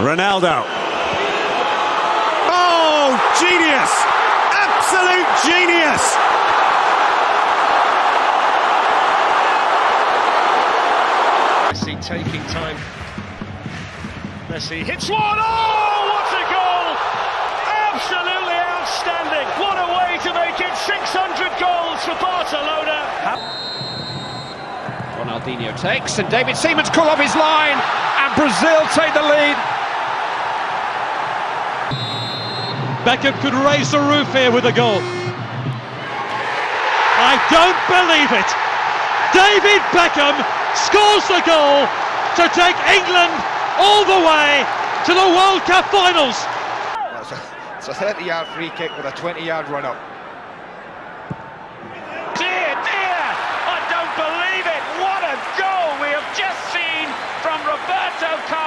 Ronaldo. Oh, genius! Absolute genius! Messi taking time. Messi hits one. Oh, what a goal! Absolutely outstanding. What a way to make it 600 goals for Barcelona. Ronaldinho takes, and David Seaman's cut off his line, and Brazil take the lead. Beckham could raise the roof here with a goal. I don't believe it. David Beckham scores the goal to take England all the way to the World Cup finals. It's a 30-yard free kick with a 20-yard run-up. Dear, I don't believe it. What a goal we have just seen from Roberto Carlos.